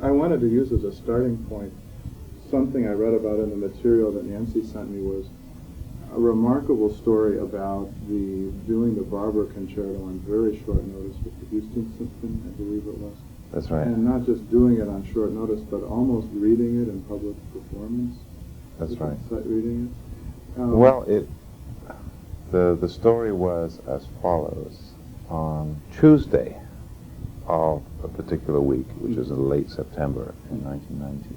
I wanted to use as a starting point something I read about in the material that Nancy sent me was a remarkable story about doing the Barber Concerto on very short notice with the Houston Symphony, I believe it was. That's right. And not just doing it on short notice, but almost reading it in public performance. That's right. Reading it. Well, the story was as follows. On Tuesday of a particular week, which was in late September in 1990,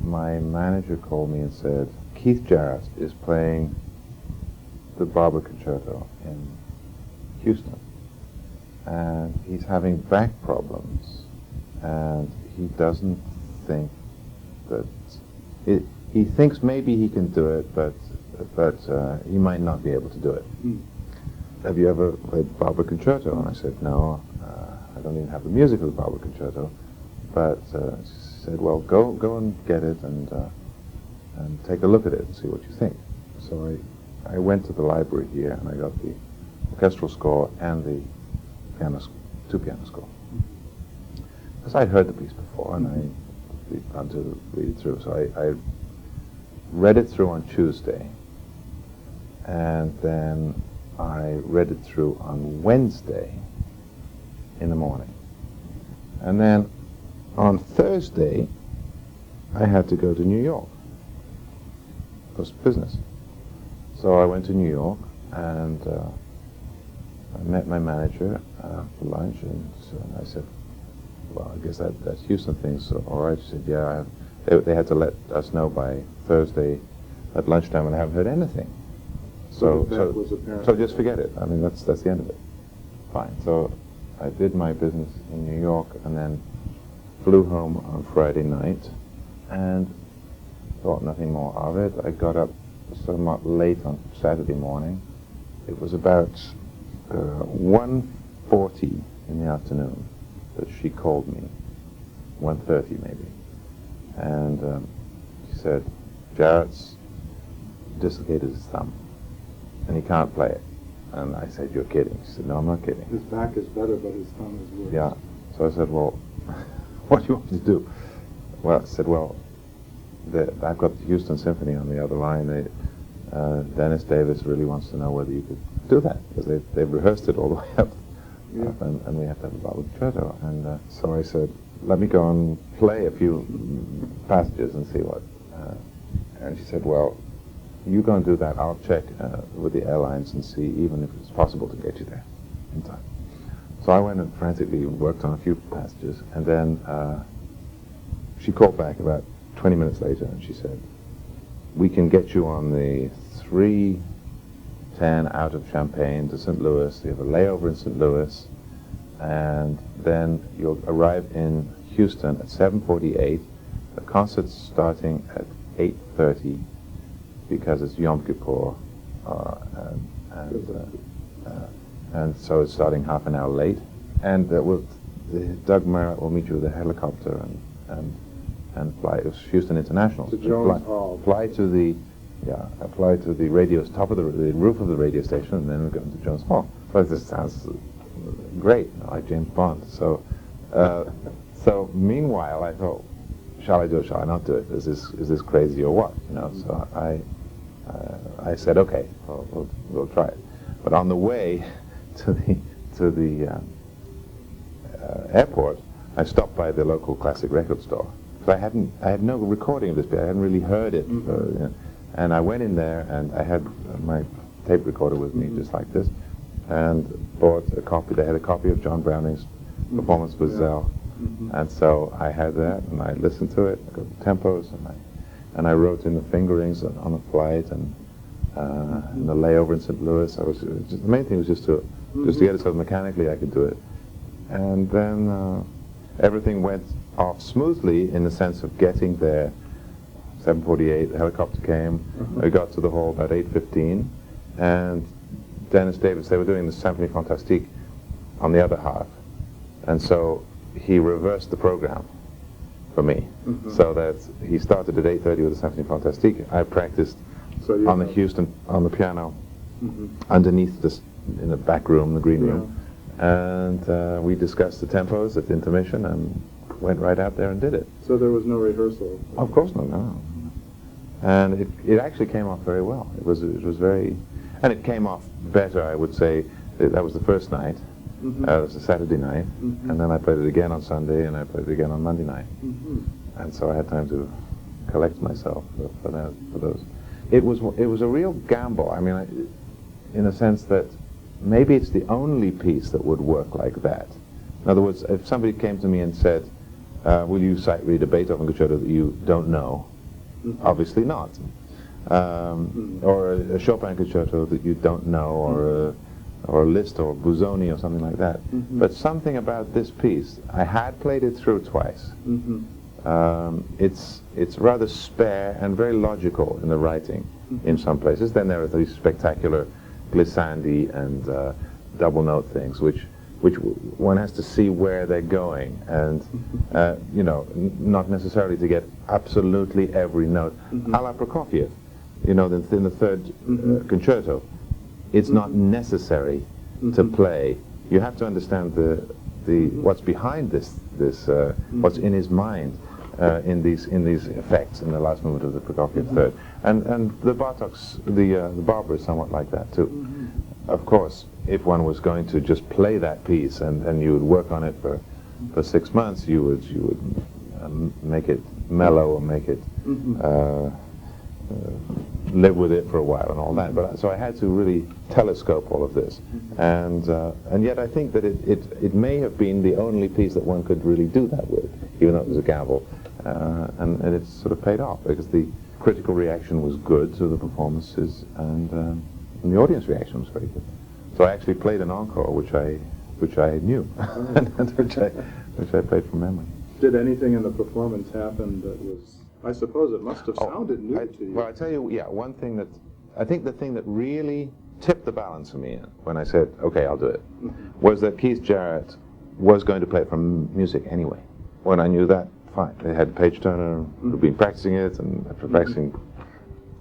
my manager called me and said, Keith Jarrett is playing the Barber Concerto in Houston, and he's having back problems, and he doesn't think that he thinks maybe he can do it, but he might not be able to do it. Have you ever played Barber Concerto? And I said, no, I don't even have the music of the Barber Concerto. But she said, well, go and get it and take a look at it and see what you think. So I went to the library here and I got the orchestral score and the two-piano score. Because I'd heard the piece before and I'd gone to read it through. So I read it through on Tuesday, and then I read it through on Wednesday in the morning. And then on Thursday, I had to go to New York. It was business. So I went to New York, and I met my manager for lunch, and I said, well, I guess that Houston thing's all right. She said, yeah, they had to let us know by Thursday at lunchtime, and I haven't heard anything. So just forget it. I mean, that's the end of it. Fine. So I did my business in New York, and then flew home on Friday night, and thought nothing more of it. I got up somewhat late on Saturday morning. It was about 1:40 in the afternoon that she called me, 1:30 maybe, and she said, Jarrett's dislocated his thumb, and he can't play it. And I said, you're kidding. She said, no, I'm not kidding. His back is better, but his thumb is worse. Yeah. So I said, well, what do you want me to do? Well, I said, well, I've got the Houston Symphony on the other line. Dennis Davis really wants to know whether you could do that, because they've rehearsed it all the way up, and we have to have a Barber Concerto. And so I said, let me go and play a few passages and see what. And she said, well, you go and do that. I'll check with the airlines and see even if it's possible to get you there in time. So I went and frantically worked on a few passages, and then she called back about 20 minutes later, and she said, we can get you on the 3:10 out of Champaign to St. Louis. You have a layover in St. Louis, and then you'll arrive in Houston at 7:48. The concert's starting at 8:30 because it's Yom Kippur, and so it's starting half an hour late. And Doug Merritt will meet you with a helicopter and fly. It was Houston International. To Jones Hall. Fly to the top of the roof of the radio station, and then go to Jones Hall. So this sounds great, like James Bond. So meanwhile, I thought, shall I do it? Shall I not do it? Is this crazy or what? You know. So I said, okay, we'll try it. But on the way to the airport, I stopped by the local classic record store. I had no recording of this bit. I hadn't really heard it. And I went in there, and I had my tape recorder with me, just like this, and bought a copy. They had a copy of John Browning's performance with Zell. And so I had that, and I listened to it, I got the tempos, and I wrote in the fingerings on the flight, and the layover in St. Louis. The main thing was just to get it so mechanically I could do it. And then everything went off smoothly in the sense of getting there. 7:48, the helicopter came. We got to the hall about 8:15, and Dennis Davis, they were doing the Symphonie Fantastique on the other half, and so he reversed the program for me, so that he started at 8:30 with the Symphonie Fantastique. I practiced on the Houston on the piano underneath this in the back room, the green room, and we discussed the tempos at the intermission, and went right out there and did it. So there was no rehearsal? Of course not, no. And it actually came off very well. It was very, and it came off better, I would say. That was the first night. It was a Saturday night, and then I played it again on Sunday, and I played it again on Monday night. And so I had time to collect myself for those. It was a real gamble. I mean, in a sense that maybe it's the only piece that would work like that. In other words, if somebody came to me and said, will you sight read a Beethoven concerto that you don't know? Obviously not. Or a Chopin concerto that you don't know, or a Liszt or Busoni or something like that. But something about this piece, I had played it through twice. It's rather spare and very logical in the writing in some places. Then there are these spectacular glissandi and double note things, which one has to see where they're going, and you know, not necessarily to get absolutely every note. A la Prokofiev, you know, in the third concerto, it's not necessary to play. You have to understand the what's behind this what's in his mind in these effects in the last movement of the Prokofiev third, and the Bartok's the Barber is somewhat like that too. Of course, if one was going to just play that piece and you would work on it for 6 months, you would make it mellow or make it live with it for a while and all that. But so I had to really telescope all of this, and yet I think that it may have been the only piece that one could really do that with, even though it was a gamble, and it sort of paid off because the critical reaction was good to the performances, and the audience reaction was very good. So I actually played an encore, which I knew, and which I played from memory. Did anything in the performance happen that was? I suppose it must have sounded new to you. Well, I tell you, yeah, one thing that I think the thing that really tipped the balance for me when I said, "Okay, I'll do it," was that Keith Jarrett was going to play it from music anyway. When I knew that, fine. They had Page Turner who'd been practicing it, and after practicing.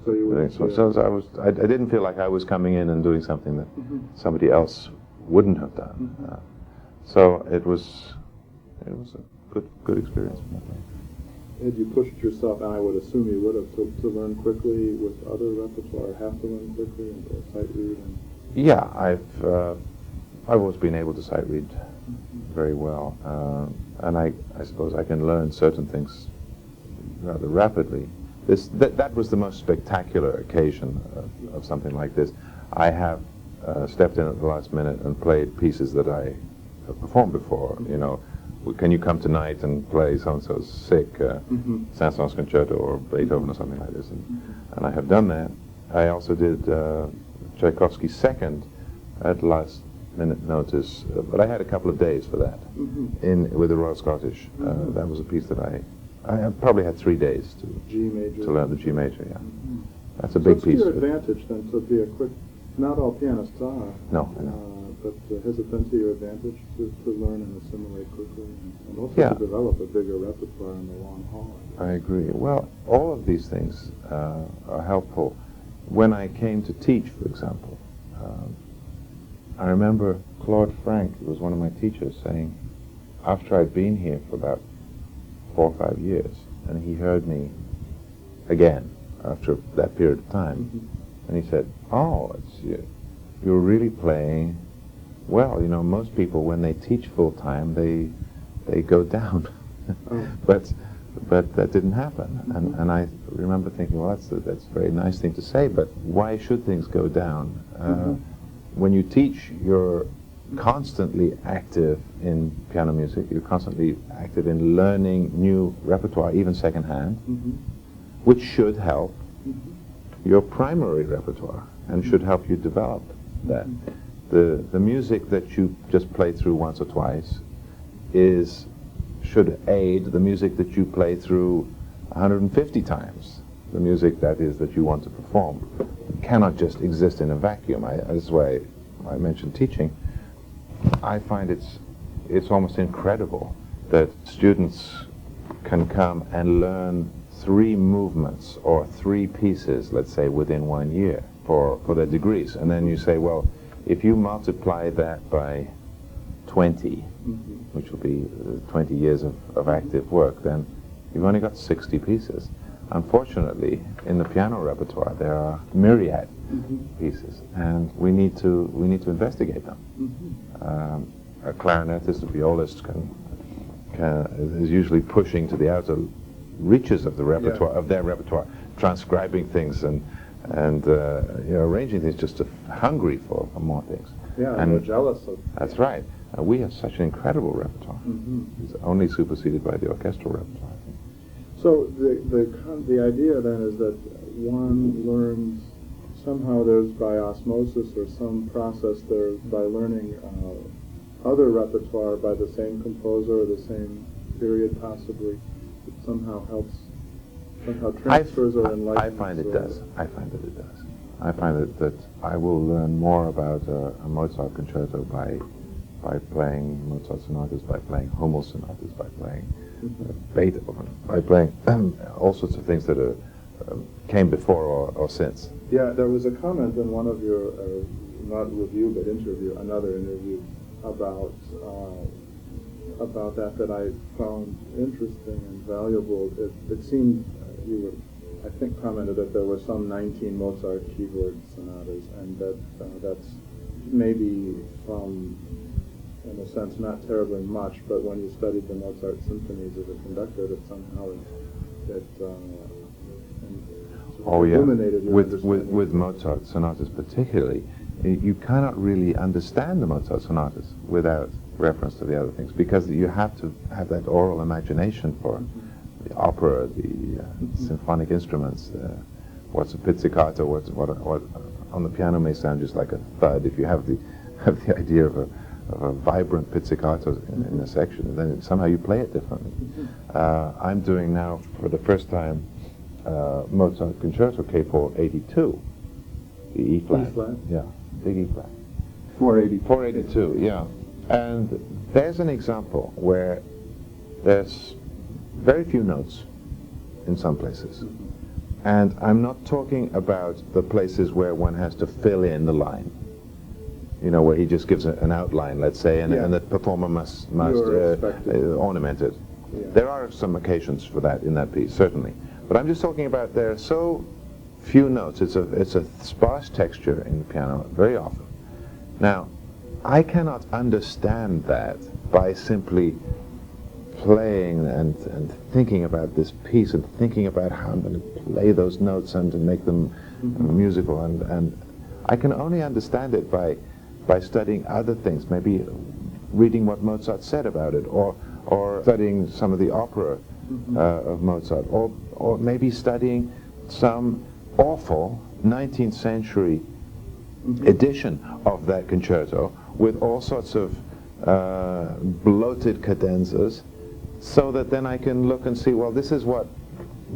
So you were. So I didn't feel like I was coming in and doing something that somebody else wouldn't have done. So it was a good experience. Had you pushed yourself, and I would assume you would have, to learn quickly with other repertoire, have to learn quickly and to sight read? Yeah, I've always been able to sight read very well, and I suppose I can learn certain things rather rapidly. That was the most spectacular occasion of something like this. I have stepped in at the last minute and played pieces that I have performed before. You know, can you come tonight and play so-and-so's sick Saint-Saëns concerto or Beethoven or something like this? And I have done that. I also did Tchaikovsky's second at last minute notice, but I had a couple of days for that with the Royal Scottish. That was a piece that I probably had 3 days to learn the G major. Yeah, that's a big piece. What's your advantage then to be a quick? Not all pianists are. No, I know. But has it been to your advantage to learn and assimilate quickly, and also to develop a bigger repertoire in the long haul? I agree. Well, all of these things are helpful. When I came to teach, for example, I remember Claude Frank, who was one of my teachers, saying, after I'd been here for about 4 or 5 years, and he heard me again after that period of time, and he said, "Oh, you're really playing well. You know, most people when they teach full time, they go down, but that didn't happen." And I remember thinking, well, that's a very nice thing to say, but why should things go down? When you teach, you're constantly active in piano music. You're constantly active in learning new repertoire, even secondhand, which should help your primary repertoire and should help you develop that. The music that you just play through once or twice should aid the music that you play through 150 times. The music that you want to perform. It cannot just exist in a vacuum. That's why I mentioned teaching. I find it's almost incredible that students can come and learn 3 movements or 3 pieces, let's say, within 1 year for their degrees. And then you say, well, if you multiply that by 20, which will be 20 years of active work, then you've only got 60 pieces. Unfortunately, in the piano repertoire, there are myriad pieces, and we need to investigate them. A clarinetist, a violist is usually pushing to the outer reaches of the repertoire, of their repertoire, transcribing things and arranging things, just hungry for more things. Yeah, and we're jealous of. That's right. We have such an incredible repertoire. It's only superseded by the orchestral repertoire. So the idea then is that one learns somehow, there's by osmosis or some process there by learning other repertoire by the same composer or the same period possibly. It somehow helps, somehow transfers or enlightens. I find it does. I find that it does. I find that I will learn more about a Mozart concerto by playing Mozart sonatas, by playing Hummel sonatas, by playing Beethoven, by playing all sorts of things that came before or since. Yeah, there was a comment in one of your, not review but another interview about that I found interesting and valuable. It seemed you were, I think, commented that there were some 19 Mozart keyboard sonatas, and that's maybe from, in a sense, not terribly much, but when you studied the Mozart symphonies as a conductor, that somehow illuminated your understanding. With Mozart sonatas particularly, you cannot really understand the Mozart sonatas without reference to the other things, because you have to have that oral imagination for the opera, the symphonic instruments. What's a pizzicato? What on the piano may sound just like a thud. If you have the idea of a vibrant pizzicato in a section, then somehow you play it differently. I'm doing now for the first time Mozart Concerto K4 82, the E flat. Yeah, big E flat. 482, yeah. And there's an example where there's very few notes in some places. And I'm not talking about the places where one has to fill in the line. You know, where he just gives an outline, let's say, and the performer must ornament it. Yeah. There are some occasions for that in that piece, certainly. But I'm just talking about there are so few notes. It's a sparse texture in the piano very often. Now, I cannot understand that by simply playing and thinking about this piece and thinking about how I'm going to play those notes and to make them musical. And I can only understand it by studying other things, maybe reading what Mozart said about it, or studying some of the opera of Mozart, or maybe studying some awful 19th century edition of that concerto with all sorts of bloated cadenzas, so that then I can look and see, well, this is what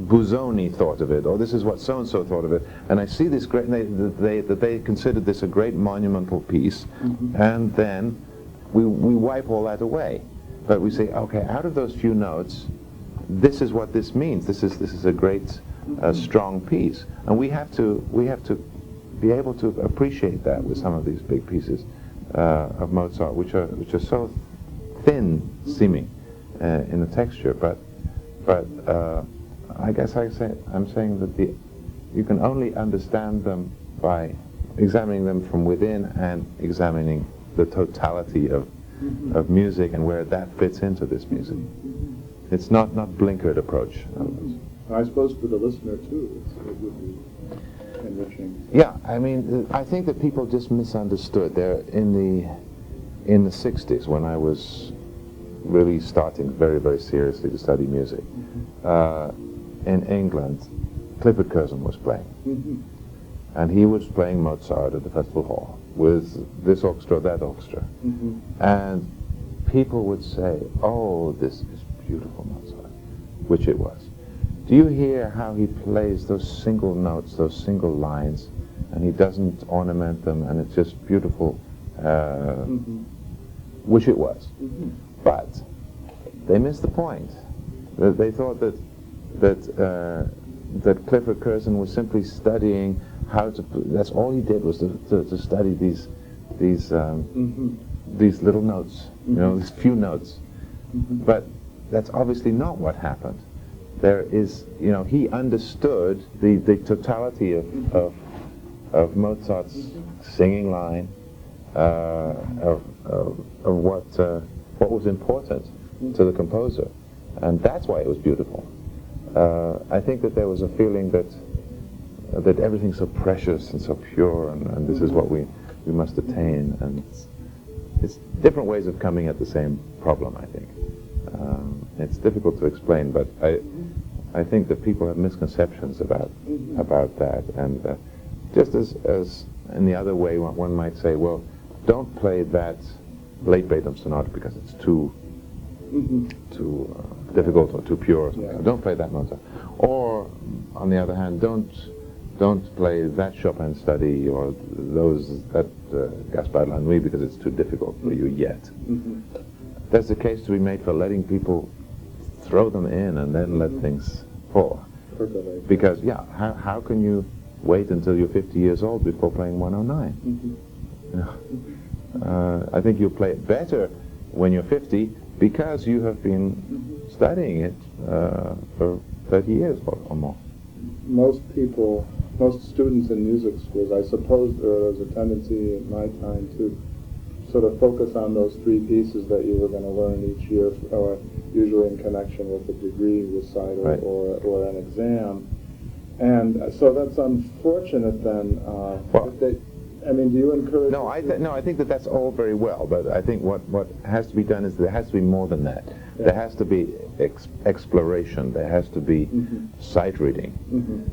Busoni thought of it, or this is what so-and-so thought of it, and I see this great, that they considered this a great monumental piece, and then we wipe all that away. But we say, okay, out of those few notes, this is what this means. This is a great, strong piece, and we have to be able to appreciate that with some of these big pieces of Mozart, which are so thin seeming in the texture, but I guess I'm saying that you can only understand them by examining them from within and examining the totality of music and where that fits into this music. It's not blinkered approach. I suppose for the listener too, it would be enriching. Yeah, I mean, I think that people just misunderstood. There in the 60s, when I was really starting very, very seriously to study music, in England, Clifford Curzon was playing. And he was playing Mozart at the festival hall with this orchestra, that orchestra. And people would say, oh, this is beautiful Mozart, which it was. Do you hear how he plays those single notes, those single lines, and he doesn't ornament them, and it's just beautiful, which it was. But they missed the point. They thought that Clifford Curzon was simply studying how to. That's all he did was to study these these little notes, these few notes. But that's obviously not what happened. There is, he understood the totality of Mozart's singing line, of what was important to the composer, and that's why it was beautiful. I think that there was a feeling that everything's so precious and so pure, and this is what we must attain, and it's different ways of coming at the same problem, I think. It's difficult to explain, but I think that people have misconceptions about that, and just as in the other way, one might say, well, don't play that late Beethoven sonata because it's too difficult or too pure or something. Yeah. So don't play that Mozart. Or on the other hand, don't play that Chopin study or that Gaspard Lanois because it's too difficult for you yet. There's a case to be made for letting people throw them in and then let things fall. Because how can you wait until you're 50 years old before playing 109? I think you'll play it better when you're 50 because you have been studying it for 30 years or more. Most students in music schools, I suppose there was a tendency in my time to sort of focus on those three pieces that you were going to learn each year, usually in connection with a degree recital, right, or an exam. And so that's unfortunate then. Do you encourage... No, I think that's all very well, but I think what has to be done is there has to be more than that. Yeah. There has to be exploration. There has to be sight reading.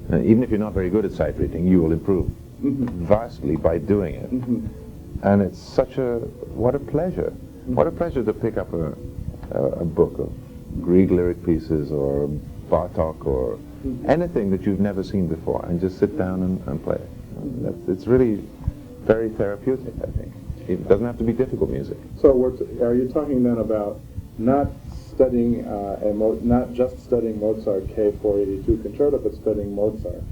Even if you're not very good at sight reading, you will improve vastly by doing it. And it's what a pleasure. What a pleasure to pick up a book of Grieg lyric pieces or Bartok or anything that you've never seen before and just sit down and play it. It's really very therapeutic, I think. It doesn't have to be difficult music. So are you talking then about not studying, not just studying Mozart K482 concerto, but studying Mozart?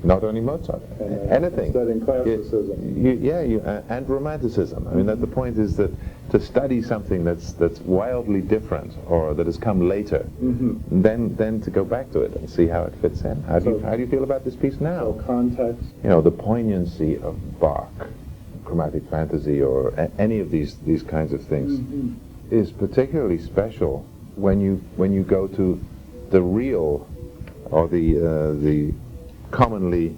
Not only Mozart, anything. And studying classicism. And romanticism. I mean, that the point is that to study something that's wildly different or that has come later, then to go back to it and see how it fits in. How do you feel about this piece now? So context. The poignancy of Bach, chromatic fantasy, or any of these kinds of things is particularly special when you go to the real or the commonly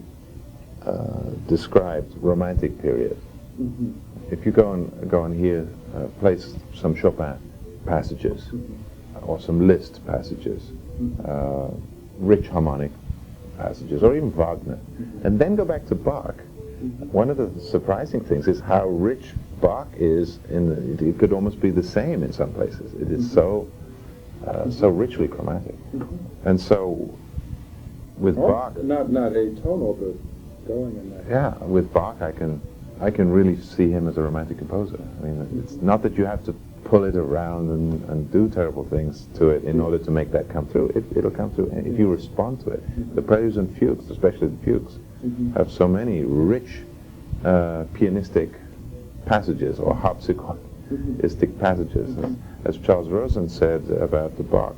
described romantic period. If you go and hear place some Chopin passages or some Liszt passages, rich harmonic passages, or even Wagner, and then go back to Bach, one of the surprising things is how rich Bach is. It could almost be the same in some places. It is so richly chromatic, and so. With Bach, not atonal, but going in that. Yeah, with Bach, I can really see him as a romantic composer. I mean, it's not that you have to pull it around and do terrible things to it in order to make that come through. It'll come through if you respond to it. The preludes and fugues, especially the fugues, have so many rich pianistic passages or harpsichordistic passages. As Charles Rosen said about the Bach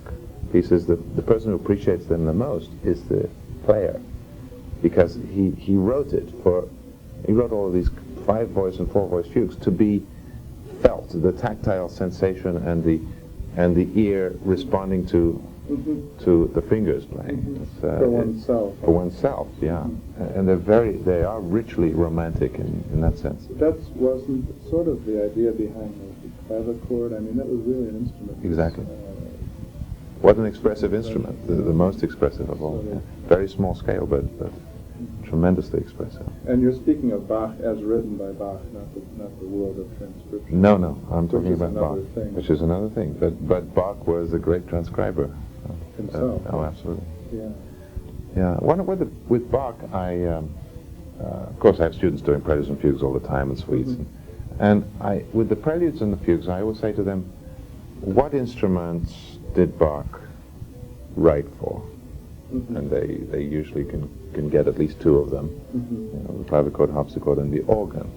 pieces, that the person who appreciates them the most is the player, because he wrote all of these 5-voice and 4-voice fugues to be felt, the tactile sensation and the ear responding to the fingers playing. For oneself. For oneself, yeah. And they are richly romantic in that sense. That wasn't sort of the idea behind the clavichord. I mean, that was really an instrument. Exactly. What an expressive instrument, the most expressive of all. Yeah. Very small scale, but tremendously expressive. And you're speaking of Bach as written by Bach, not the world of transcription. No, I'm talking about Bach, thing. which is another thing. But Bach was a great transcriber. Himself. Absolutely. Yeah. Yeah. With Bach, of course, I have students doing preludes and fugues all the time and suites, and with the preludes and the fugues, I always say to them, what instruments did Bach write for? And they usually can get at least 2 of them, the clavichord, harpsichord, and the organ.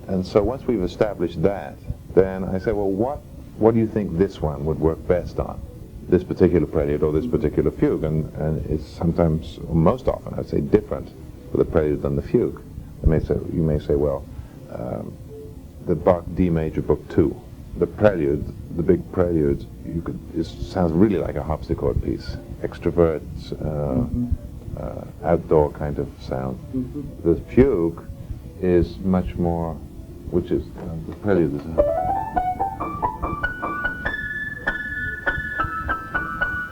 And so once we've established that, then I say, well, what do you think this one would work best on? This particular prelude or this particular fugue? And it's sometimes, or most often, I'd say different for the prelude than the fugue. You may say, well, the Bach D major Book 2, the prelude, the big prelude, it sounds really like a harpsichord piece, extrovert, outdoor kind of sound. The fugue is much more, which is the prelude is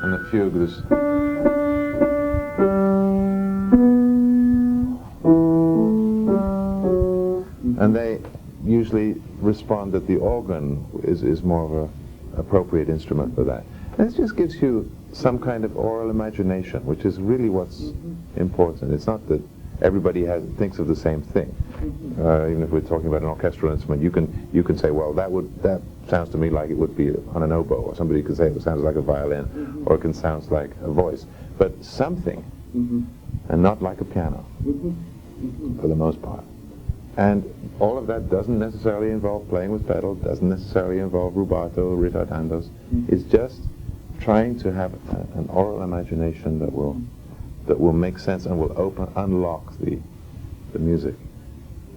and the fugue is and they usually respond that the organ is more of a appropriate instrument for that. And it just gives you some kind of oral imagination, which is really what's important. It's not that everybody thinks of the same thing. Even if we're talking about an orchestral instrument, you can say, well, that sounds to me like it would be on an oboe, or somebody could say it sounds like a violin, or it can sound like a voice, but something, and not like a piano, for the most part. And all of that doesn't necessarily involve playing with pedal, doesn't necessarily involve rubato, ritardandos. It's just trying to have an oral imagination that will make sense and will unlock the music.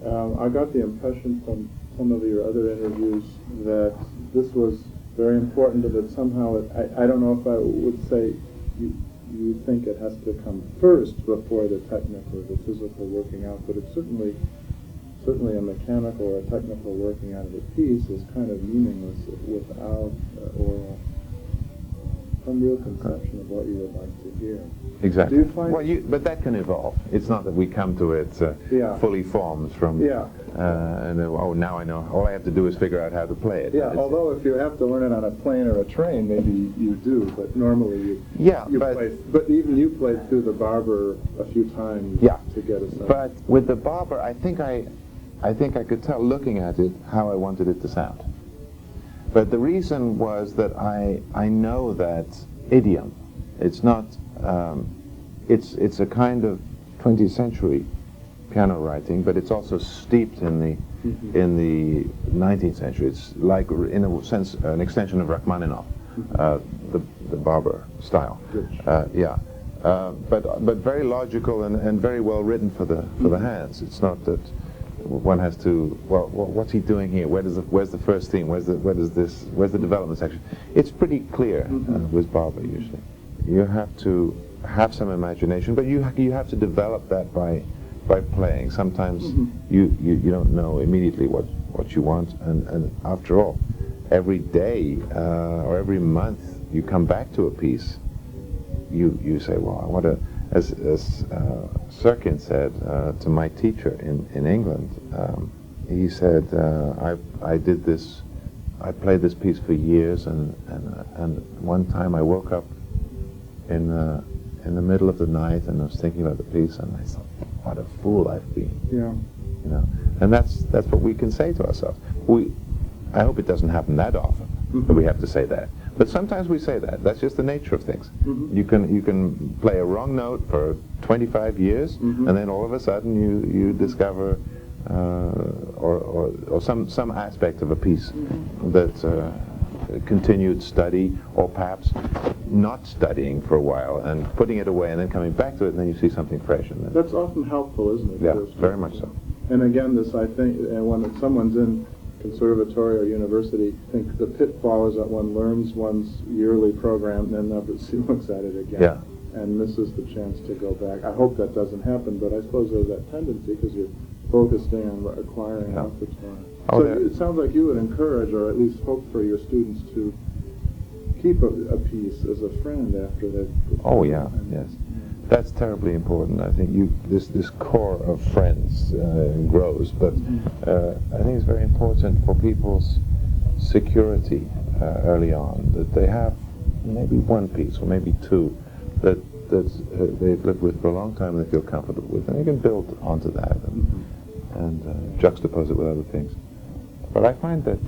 I got the impression from some of your other interviews that this was very important, and that somehow, I don't know if I would say you think it has to come first before the technical or the physical working out, but it's certainly a mechanical or a technical working out of a piece is kind of meaningless without oral, some real conception of what you would like to hear. Exactly. Do you find but that can evolve. It's not that we come to it fully formed from. Now I know. All I have to do is figure out how to play it. Yeah. Although if you have to learn it on a plane or a train, maybe you do. But normally you play. But even you played through the Barber a few times to get a sense. But with the Barber, I think I could tell, looking at it, how I wanted it to sound. But the reason was that I know that idiom. It's not. It's a kind of 20th century piano writing, but it's also steeped in the 19th century. It's like, in a sense, an extension of Rachmaninoff, the Barber style. But very logical and very well written for the hands. It's not that one has to, well, what's he doing here? Where's the first theme? Where's the development section? It's pretty clear with Barber usually. You have to have some imagination, but you have to develop that by playing. Sometimes you don't know immediately what you want, and after all, every day or every month you come back to a piece. You say, well, I want to. As Sirkin said to my teacher in England, he said, I did this, I played this piece for years, and one time I woke up in the middle of the night and I was thinking about the piece, and I thought, what a fool I've been. Yeah. You know, and that's what we can say to ourselves. I hope it doesn't happen that often that we have to say that. But sometimes we say that. That's just the nature of things. You can play a wrong note for 25 years, and then all of a sudden you discover or some aspect of a piece that continued study, or perhaps not studying for a while and putting it away and then coming back to it, and then you see something fresh in it. That's often helpful, isn't it? Yeah, very much so. And again, this, I think, when someone's in conservatory or university, I think the pitfall is that one learns one's yearly program and then never looks at it again. Yeah. And misses the chance to go back. I hope that doesn't happen, but I suppose there's that tendency because you're focusing on acquiring repertoire. So it sounds like you would encourage, or at least hope for your students to keep a piece as a friend after they've... Oh yeah, yes. That's terribly important. I think this core of friends grows, but I think it's very important for people's security early on, that they have maybe one piece or maybe two that they've lived with for a long time and they feel comfortable with, and you can build onto that and juxtapose it with other things. But I find that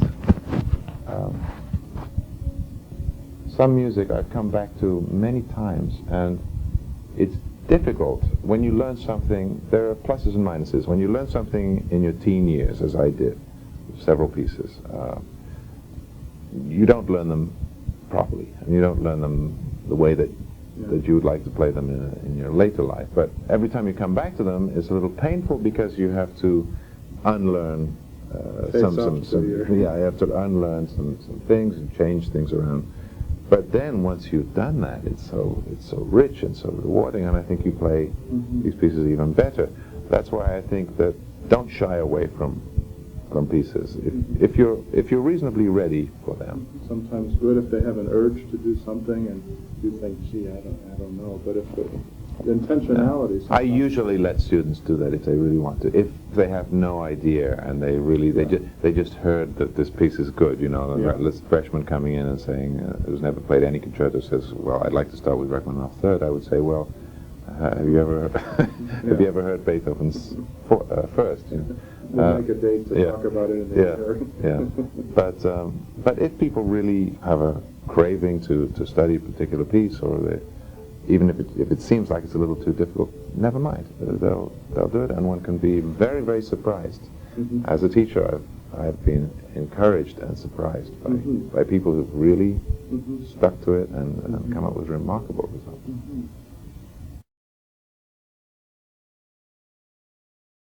some music I've come back to many times, and it's difficult when you learn something. There are pluses and minuses. When you learn something in your teen years, as I did, several pieces, you don't learn them properly, and you don't learn them the way that you would like to play them in your later life. But every time you come back to them, it's a little painful because you have to unlearn you have to unlearn some things and change things around. But then once you've done that, it's so rich and so rewarding, and I think you play these pieces even better. That's why I think that don't shy away from pieces. If you're reasonably ready for them. Sometimes good if they have an urge to do something and you think, gee, I don't know. But if the intentionality. I usually let students do that if they really want to. If they have no idea and they just heard that this piece is good, this freshman coming in and saying who's never played any concerto says, well, I'd like to start with Rachmaninoff Third. I would say, well, have you ever heard Beethoven's First? We'll make a date to talk about it in the year. But if people really have a craving to study a particular piece, or even if it seems like it's a little too difficult, never mind. They'll do it, and one can be very, very surprised. As a teacher, I've been encouraged and surprised by people who've really stuck to it and come up with remarkable results.